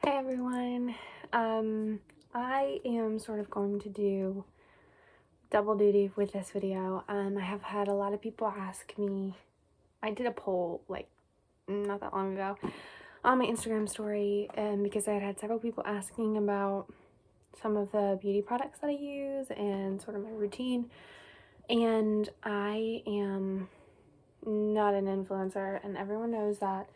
Hey everyone, I am sort of going to do double duty with this video. I have had a lot of people ask me, I did a poll like not that long ago on my Instagram story because I had several people asking about some of the beauty products that I use and sort of my routine, and I am not an influencer, and everyone knows that.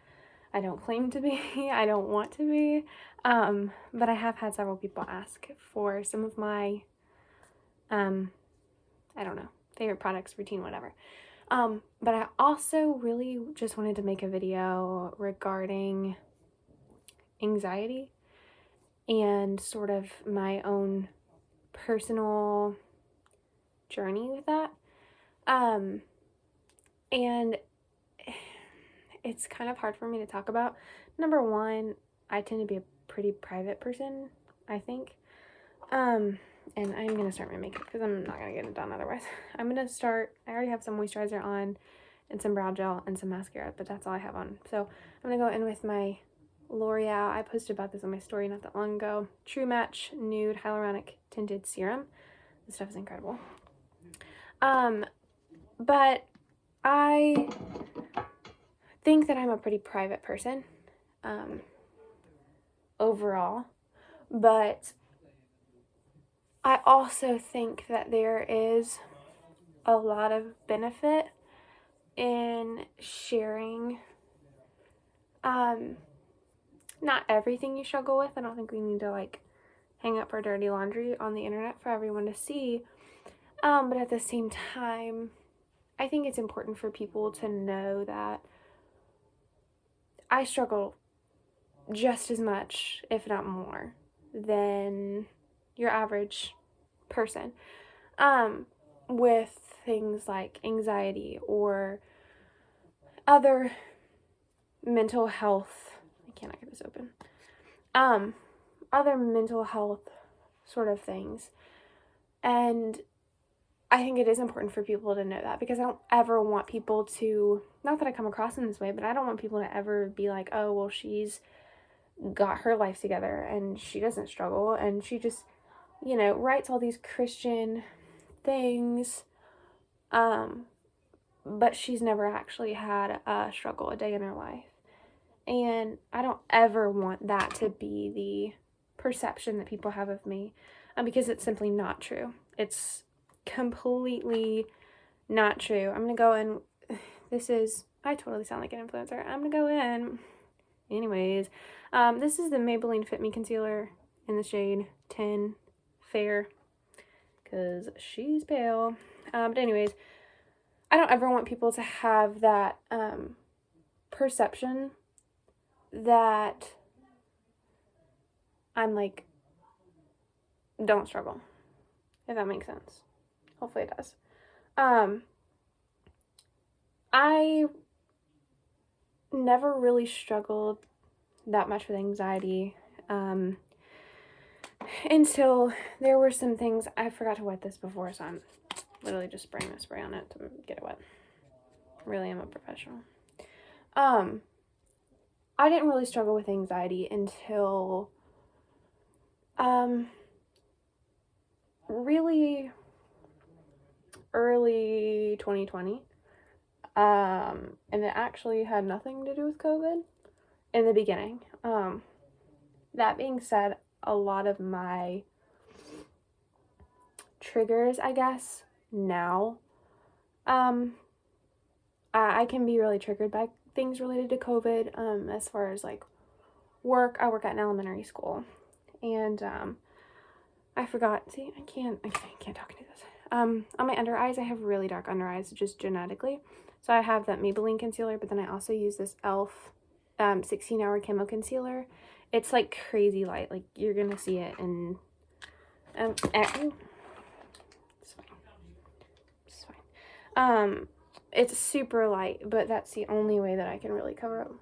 I don't claim to be, I don't want to be, but I have had several people ask for some of my, I don't know, favorite products, routine, whatever. But I also really just wanted to make a video regarding anxiety and sort of my own personal journey with that. And it's kind of hard for me to talk about. Number one, I tend to be a pretty private person, I think. And I'm going to start my makeup because I'm not going to get it done otherwise. I'm going to start, I already have some moisturizer on and some brow gel and some mascara, but that's all I have on. So I'm going to go in with my L'Oreal. I posted about this on my story not that long ago. True Match Nude Hyaluronic Tinted Serum. This stuff is incredible. But I think that I'm a pretty private person overall, but I also think that there is a lot of benefit in sharing not everything you struggle with. I don't think we need to like hang up our dirty laundry on the internet for everyone to see, but at the same time I think it's important for people to know that I struggle just as much, if not more, than your average person with things like anxiety or other mental health. I cannot get this open. Other mental health sort of things. And I think it is important for people to know that, because I don't ever want people to, not that I come across in this way, but I don't want people to ever be like, oh, well, she's got her life together and she doesn't struggle and she just, writes all these Christian things, but she's never actually had a struggle a day in her life. And I don't ever want that to be the perception that people have of me, because it's simply not true. It's completely not true. I'm gonna go in, I totally sound like an influencer. I'm gonna go in anyways. This is the Maybelline Fit Me Concealer in the shade 10 Fair, because she's pale. But anyways, I don't ever want people to have that perception that I'm like, don't struggle, if that makes sense. Hopefully it does. I never really struggled that much with anxiety until there were some things. I forgot to wet this before, so I'm literally just spraying the spray on it to get it wet. Really, I'm a professional. I didn't really struggle with anxiety until really early 2020. And it actually had nothing to do with COVID in the beginning. That being said, a lot of my triggers, I guess, now, I can be really triggered by things related to COVID, as far as like work. I work at an elementary school, and I forgot, see, I can't talk into this. On my under eyes, I have really dark under eyes, just genetically. So I have that Maybelline concealer, but then I also use this e.l.f. 16-hour camo concealer. It's like crazy light, like you're gonna see it in it's fine. It's fine. It's super light, but that's the only way that I can really cover up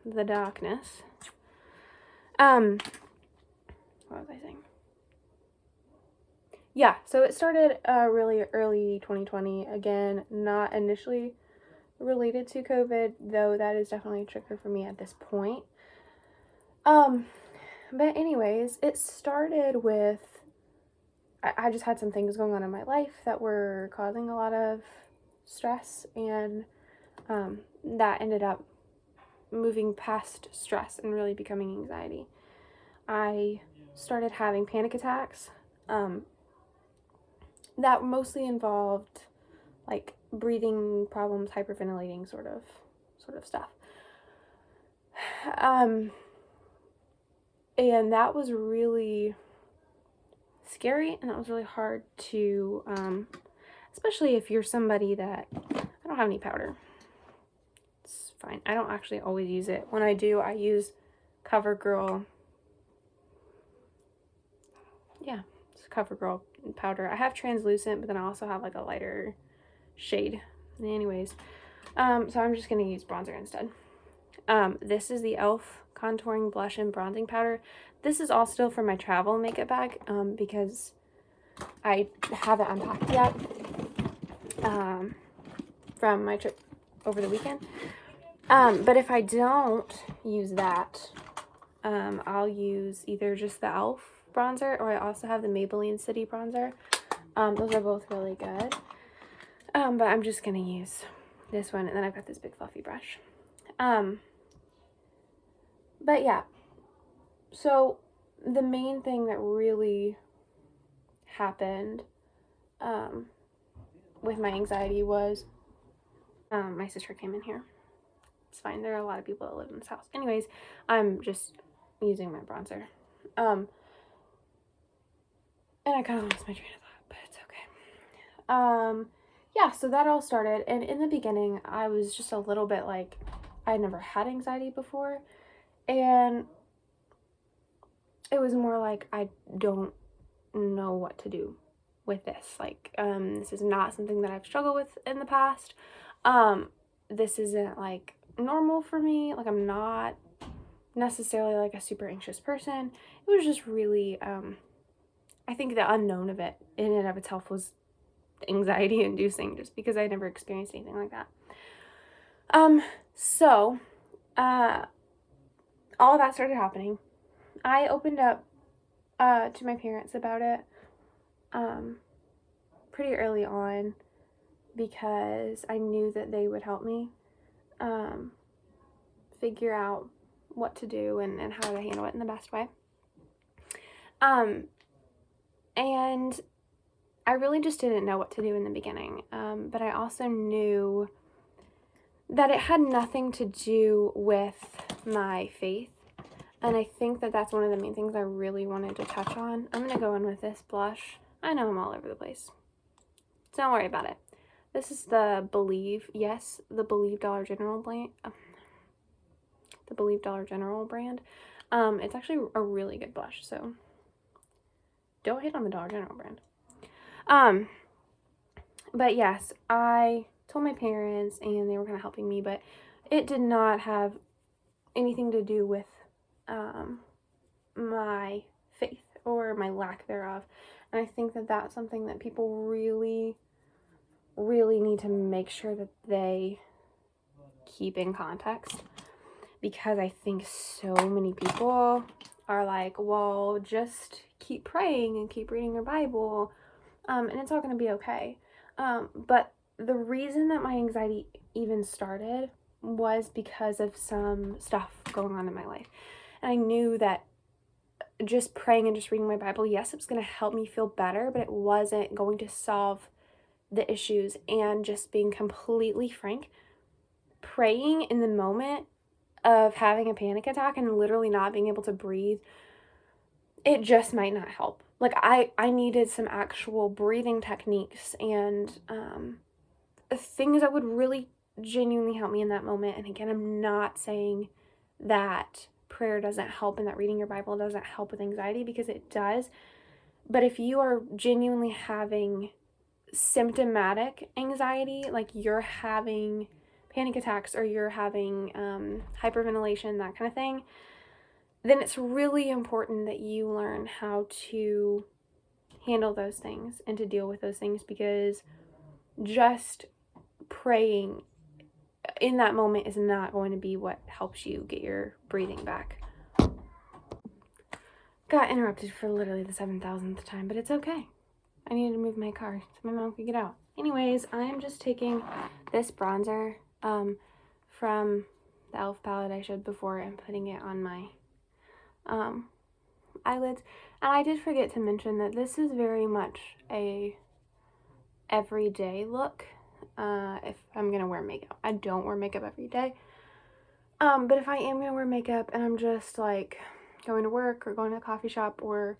the darkness. What was I saying? Yeah, so it started really early 2020. Again, not initially related to COVID, though that is definitely a trigger for me at this point. But anyways, it started with, I just had some things going on in my life that were causing a lot of stress, and that ended up moving past stress and really becoming anxiety. I started having panic attacks that mostly involved like breathing problems, hyperventilating sort of stuff. And that was really scary, and that was really hard to, especially if you're somebody that, I don't have any powder. It's fine. I don't actually always use it. When I do, I use CoverGirl. Yeah, it's CoverGirl powder. I have translucent, but then I also have like a lighter shade. Anyways, so I'm just going to use bronzer instead. This is the e.l.f. contouring blush and bronzing powder. This is all still from my travel makeup bag, because I haven't unpacked yet, from my trip over the weekend. But if I don't use that, I'll use either just the e.l.f. bronzer, or I also have the Maybelline City bronzer. Those are both really good. But I'm just gonna use this one, and then I've got this big fluffy brush. But yeah, so the main thing that really happened with my anxiety was my sister came in here. It's fine, there are a lot of people that live in this house. Anyways, I'm just using my bronzer. And I kind of lost my train of thought, but it's okay. Yeah, so that all started, and in the beginning, I was just a little bit like, I never had anxiety before, and it was more like, I don't know what to do with this. Like, this is not something that I've struggled with in the past. This isn't like normal for me. Like, I'm not necessarily like a super anxious person. It was just really, I think the unknown of it in and of itself was anxiety inducing, just because I never experienced anything like that. So all of that started happening. I opened up to my parents about it pretty early on, because I knew that they would help me figure out what to do and how to handle it in the best way. And I really just didn't know what to do in the beginning, but I also knew that it had nothing to do with my faith, and I think that that's one of the main things I really wanted to touch on. I'm going to go in with this blush. I know I'm all over the place, so don't worry about it. This is the Believe, yes, the Believe Dollar General brand. The Believe Dollar General brand. It's actually a really good blush, so don't hate on the Dollar General brand. But yes, I told my parents, and they were kind of helping me, but it did not have anything to do with my faith or my lack thereof. And I think that that's something that people really, really need to make sure that they keep in context, because I think so many people are like, well, just keep praying and keep reading your Bible, and it's all going to be okay. But the reason that my anxiety even started was because of some stuff going on in my life. And I knew that just praying and just reading my Bible, yes, it was going to help me feel better, but it wasn't going to solve the issues. And just being completely frank, praying in the moment of having a panic attack and literally not being able to breathe, it just might not help. Like, I needed some actual breathing techniques and things that would really genuinely help me in that moment. And again, I'm not saying that prayer doesn't help and that reading your Bible doesn't help with anxiety, because it does. But if you are genuinely having symptomatic anxiety, like you're having panic attacks or you're having hyperventilation, that kind of thing, then it's really important that you learn how to handle those things and to deal with those things, because just praying in that moment is not going to be what helps you get your breathing back. Got interrupted for literally the 7,000th time, but it's okay. I needed to move my car so my mom could get out. Anyways, I am just taking this bronzer from the e.l.f. palette I showed before and putting it on my eyelids. And I did forget to mention that this is very much a everyday look. If I'm gonna wear makeup, I don't wear makeup every day. But if I am gonna wear makeup and I'm just like going to work or going to a coffee shop or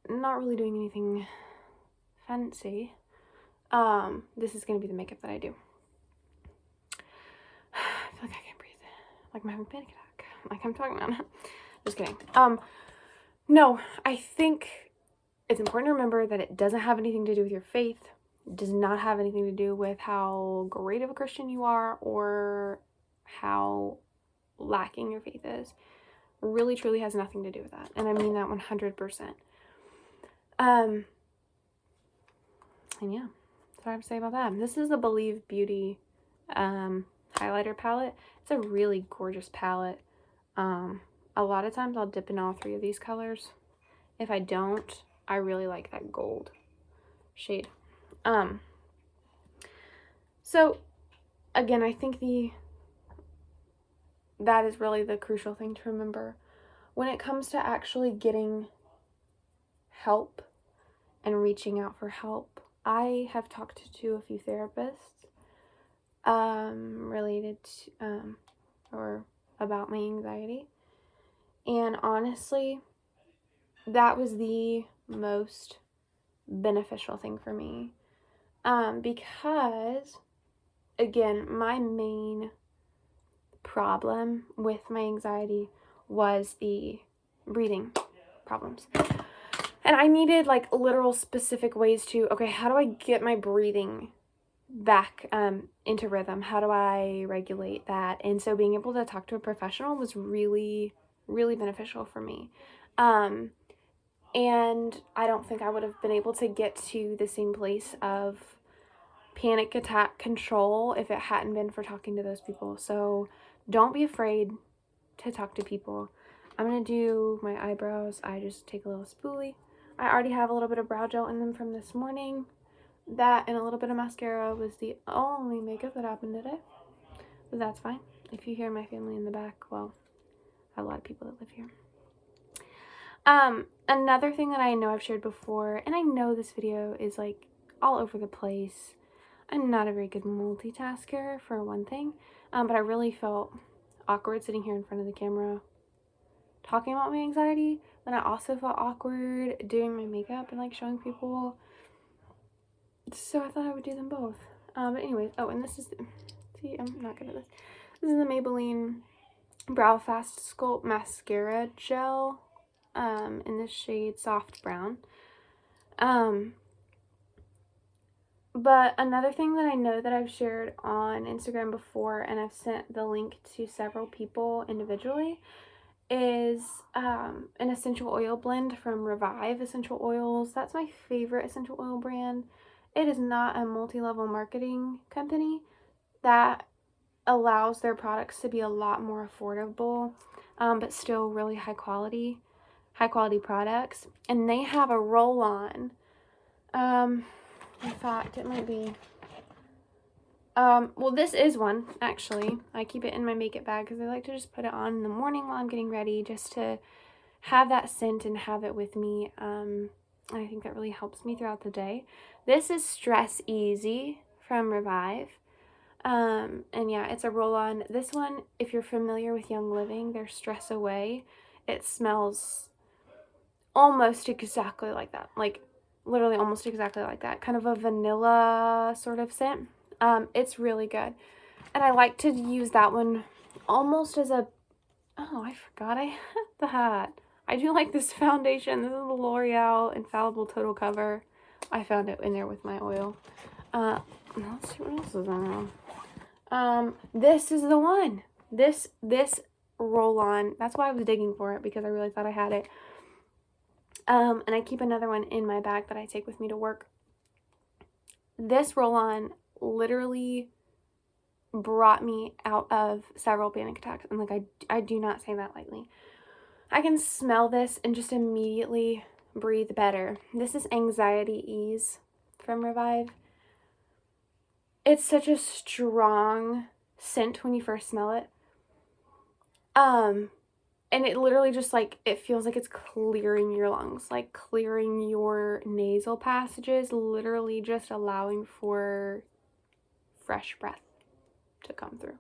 not really doing anything fancy, this is gonna be the makeup that I do. I feel like I can't breathe, like I'm having a panic attack, like I'm talking about it. Just kidding. No, I think it's important to remember that it doesn't have anything to do with your faith. It does not have anything to do with how great of a Christian you are or how lacking your faith is. Really, truly has nothing to do with that. And I mean that 100%. And yeah, that's what I have to say about that. This is the Believe Beauty highlighter palette. It's a really gorgeous palette. A lot of times I'll dip in all three of these colors. If I don't, I really like that gold shade. So again, I think that is really the crucial thing to remember when it comes to actually getting help and reaching out for help. I have talked to a few therapists related to, or about my anxiety, and honestly, that was the most beneficial thing for me, because again, my main problem with my anxiety was the breathing problems. And I needed like literal specific ways to, okay, how do I get my breathing back into rhythm? How do I regulate that? And so being able to talk to a professional was really, really beneficial for me. And I don't think I would have been able to get to the same place of panic attack control if it hadn't been for talking to those people. So don't be afraid to talk to people. I'm going to do my eyebrows. I just take a little spoolie. I already have a little bit of brow gel in them from this morning. That and a little bit of mascara was the only makeup that happened today. But that's fine. If you hear my family in the back, well, I have a lot of people that live here. Another thing that I know I've shared before, and I know this video is like all over the place. I'm not a very good multitasker for one thing, but I really felt awkward sitting here in front of the camera talking about my anxiety. Then I also felt awkward doing my makeup and like showing people. So I thought I would do them both. But anyways, oh, and this is, see, I'm not good at this. This is the Maybelline Brow Fast Sculpt Mascara Gel, in this shade Soft Brown. But another thing that I know that I've shared on Instagram before, and I've sent the link to several people individually, is an essential oil blend from Revive Essential Oils. That's my favorite essential oil brand. It is not a multi-level marketing company that allows their products to be a lot more affordable, but still really high quality products. And they have a roll-on. In fact, it might be, well, this is one, actually. I keep it in my makeup bag because I like to just put it on in the morning while I'm getting ready, just to have that scent and have it with me. And I think that really helps me throughout the day. This is Stress Easy from Revive. And yeah, it's a roll-on. This one, if you're familiar with Young Living, their Stress Away, it smells almost exactly like that. Like, literally almost exactly like that. Kind of a vanilla sort of scent. It's really good. And I like to use that one almost as a, oh, I forgot I had that. I do like this foundation. This is the L'Oreal Infallible Total Cover. I found it in there with my oil. Let's see what else is in there. This is the one. This roll-on. That's why I was digging for it, because I really thought I had it. And I keep another one in my bag that I take with me to work. This roll-on literally brought me out of several panic attacks. And like, I do not say that lightly. I can smell this and just immediately breathe better. This is Anxiety Ease from Revive. It's such a strong scent when you first smell it. And it literally just like, it feels like it's clearing your lungs, like clearing your nasal passages, literally just allowing for fresh breath to come through.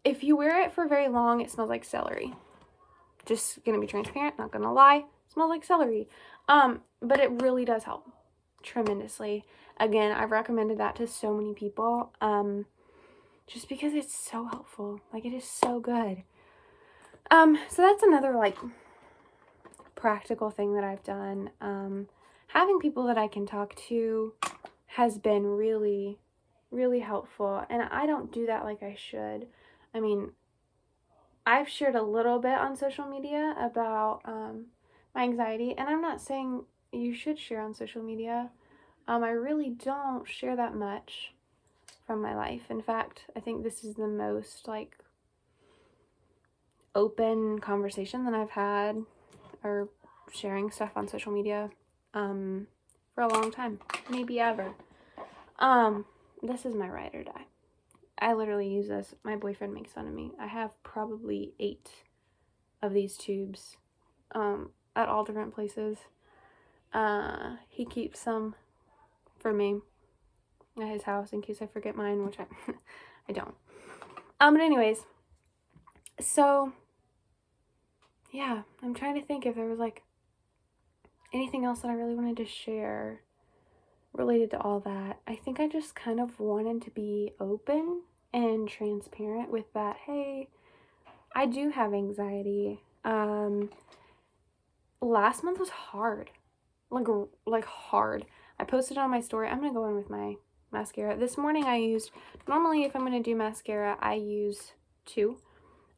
If you wear it for very long, it smells like celery. Just gonna be transparent, not gonna lie, it smells like celery. But it really does help tremendously. Again, I've recommended that to so many people, just because it's so helpful. Like, it is so good. So that's another, like, practical thing that I've done. Having people that I can talk to has been really, really helpful. And I don't do that like I should. I mean, I've shared a little bit on social media about my anxiety. And I'm not saying you should share on social media. I really don't share that much from my life. In fact, I think this is the most, like, open conversation that I've had, or sharing stuff on social media, for a long time, maybe ever. This is my ride or die. I literally use this. My boyfriend makes fun of me. I have probably 8 of these tubes, at all different places. He keeps some for me at his house in case I forget mine, which I don't. But anyways, so yeah, I'm trying to think if there was like anything else that I really wanted to share related to all that. I think I just kind of wanted to be open and transparent with that. Hey, I do have anxiety. Last month was hard, like hard. I posted on my story. I'm gonna go in with my mascara. This morning I used, normally if I'm gonna do mascara, I use 2.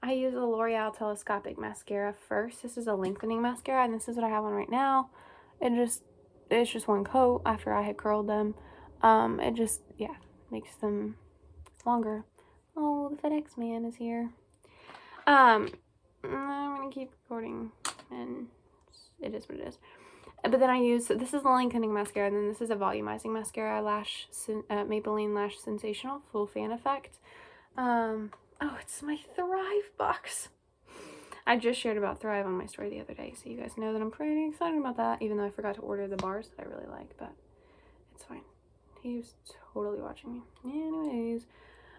I use a L'Oreal Telescopic Mascara first. This is a lengthening mascara, and this is what I have on right now. It's just one coat after I had curled them. It just, yeah, makes them longer. Oh, the FedEx man is here. I'm gonna keep recording, and it is what it is. But then I use, this is the lengthening mascara, and then this is a volumizing mascara, Maybelline Lash Sensational Full Fan Effect. Oh, it's my Thrive box. I just shared about Thrive on my story the other day, so you guys know that I'm pretty excited about that, even though I forgot to order the bars that I really like, but it's fine. He was totally watching me. Anyways,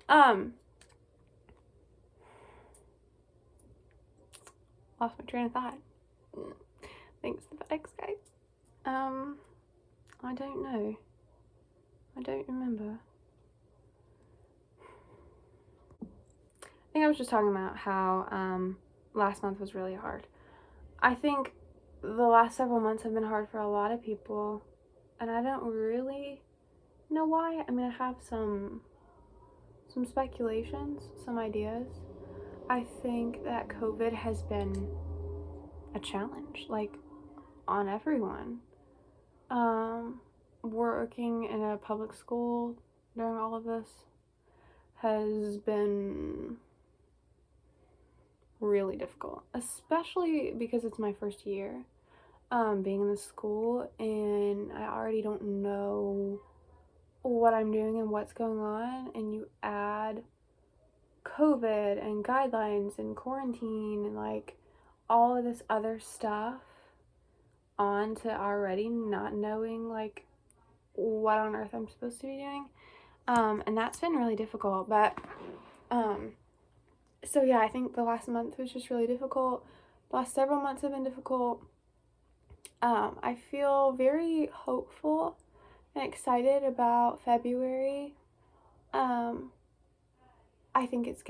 lost my train of thought. Thanks to the FedEx guy. I don't know. I don't remember. I think I was just talking about how, last month was really hard. I think the last several months have been hard for a lot of people, and I don't really know why. I mean, I have some speculations, some ideas. I think that COVID has been a challenge, like, on everyone. Working in a public school during all of this has been really difficult, especially because it's my first year being in the school, and I already don't know what I'm doing and what's going on, and you add COVID and guidelines and quarantine and like all of this other stuff on to already not knowing like what on earth I'm supposed to be doing, and that's been really difficult. But so yeah, I think the last month was just really difficult. The last several months have been difficult. I feel very hopeful and excited about February. I think it's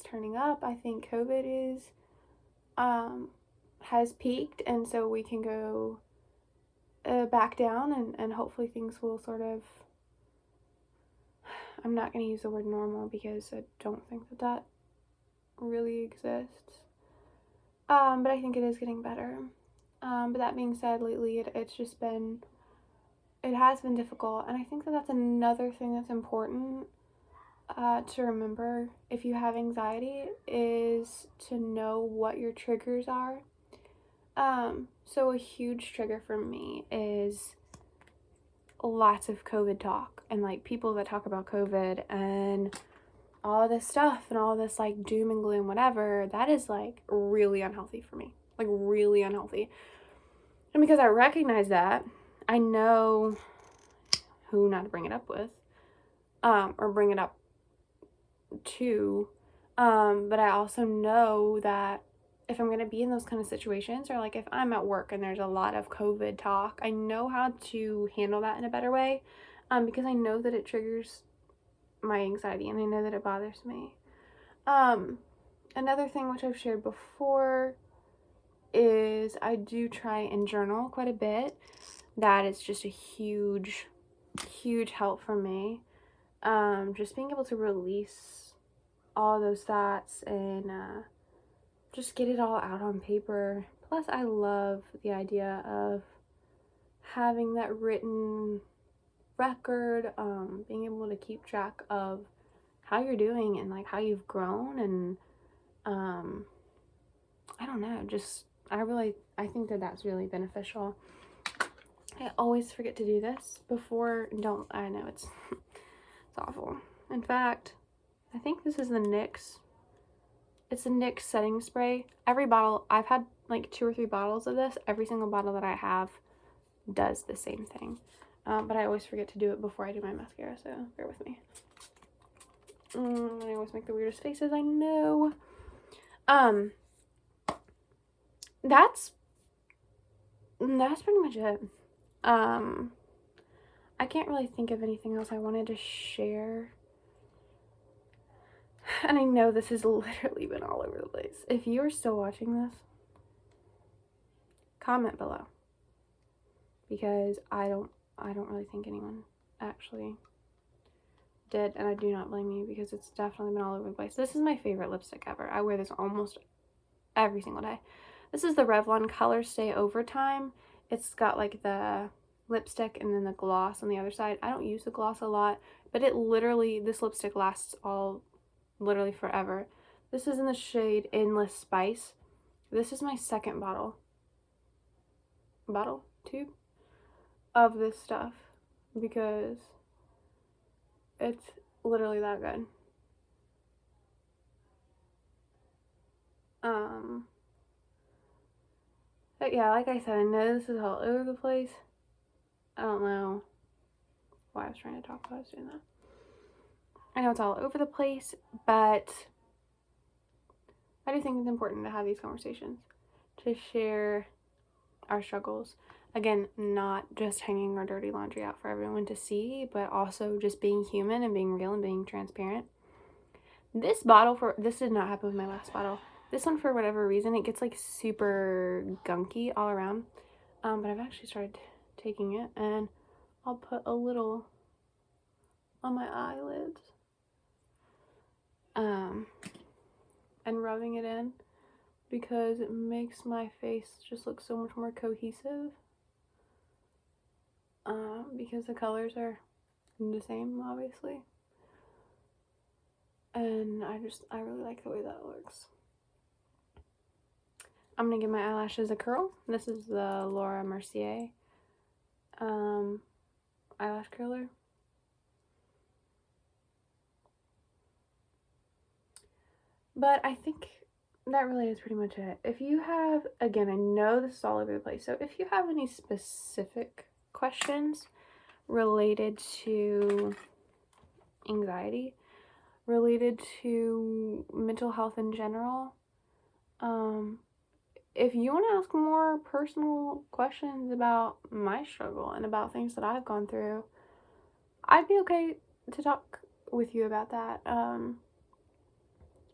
turning up. I think COVID is, has peaked, and so we can go back down, and hopefully things will sort of, I'm not going to use the word normal because I don't think that really exists. But I think it is getting better. But that being said, lately it's just been it has been difficult, and I think that that's another thing that's important to remember if you have anxiety, is to know what your triggers are. So a huge trigger for me is lots of COVID talk, and like people that talk about COVID and all this stuff and all this like doom and gloom, whatever. That is like really unhealthy for me, like really unhealthy. And because I recognize that, I know who not to bring it up with, or bring it up to, but I also know that if I'm going to be in those kind of situations, or like if I'm at work and there's a lot of COVID talk, I know how to handle that in a better way, because I know that it triggers my anxiety and I know that it bothers me. Another thing which I've shared before is I do try and journal quite a bit. That is just a huge help for me. Just being able to release all those thoughts and just get it all out on paper. Plus, I love the idea of having that written record, being able to keep track of how you're doing and like how you've grown, and I don't know, just I think that that's really beneficial. I always forget to do this before. I know it's awful. In fact, I think this is the Nyx. It's a Nyx Setting Spray. Every bottle, I've had like 2 or 3 bottles of this. Every single bottle that I have does the same thing. But I always forget to do it before I do my mascara, so bear with me. I always make the weirdest faces, I know. That's pretty much it. I can't really think of anything else I wanted to share. And I know this has literally been all over the place. If you are still watching this, comment below. Because I don't really think anyone actually did, and I do not blame you, because it's definitely been all over the place. This is my favorite lipstick ever. I wear this almost every single day. This is the Revlon Color Stay Overtime. It's got like the lipstick and then the gloss on the other side. I don't use the gloss a lot, but this lipstick lasts literally forever. This is in the shade Endless Spice. This is my second tube of this stuff, because it's literally that good. But yeah, like I said, I know this is all over the place. I don't know why I was trying to talk while I was doing that. I know it's all over the place, but I do think it's important to have these conversations, to share our struggles. Again, not just hanging our dirty laundry out for everyone to see, but also just being human and being real and being transparent. This did not happen with my last bottle. This one, for whatever reason, it gets like super gunky all around. But I've actually started taking it, and I'll put a little on my eyelids. And rubbing it in, because it makes my face just look so much more cohesive. Because the colors are the same, obviously. And I really like the way that looks. I'm gonna give my eyelashes a curl. This is the Laura Mercier eyelash curler. But I think that really is pretty much it. If you have, again, I know this is all over the place, so if you have any specific questions related to anxiety, related to mental health in general, if you want to ask more personal questions about my struggle and about things that I've gone through, I'd be okay to talk with you about that.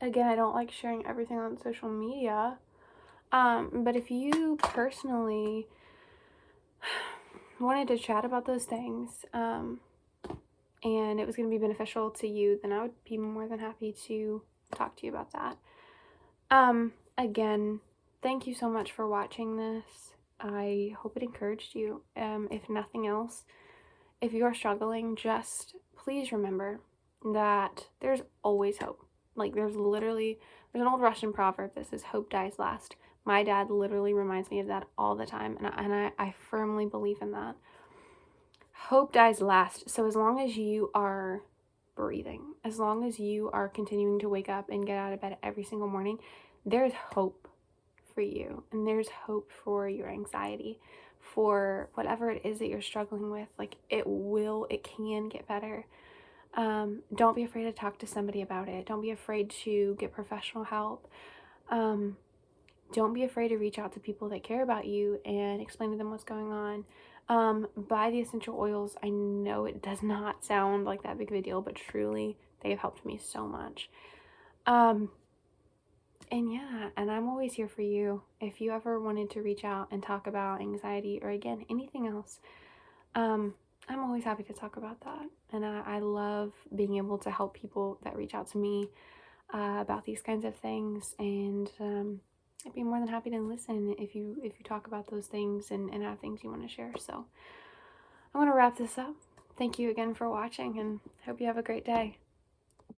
Again, I don't like sharing everything on social media, but if you personally wanted to chat about those things, and it was going to be beneficial to you, then I would be more than happy to talk to you about that. Again, thank you so much for watching this. I hope it encouraged you. If nothing else, if you're struggling, just please remember that there's always hope. Like, there's an old Russian proverb that says hope dies last. My dad literally reminds me of that all the time, and I firmly believe in that. Hope dies last. So as long as you are breathing, as long as you are continuing to wake up and get out of bed every single morning, there's hope for you, and there's hope for your anxiety, for whatever it is that you're struggling with. Like, it can get better. Don't be afraid to talk to somebody about it. Don't be afraid to get professional help. Don't be afraid to reach out to people that care about you and explain to them what's going on. Buy the essential oils. I know it does not sound like that big of a deal, but truly, they have helped me so much. And yeah, and I'm always here for you. If you ever wanted to reach out and talk about anxiety or, again, anything else, I'm always happy to talk about that. And I love being able to help people that reach out to me about these kinds of things. And I'd be more than happy to listen if you talk about those things and have things you want to share. So I'm going to wrap this up. Thank you again for watching, and hope you have a great day.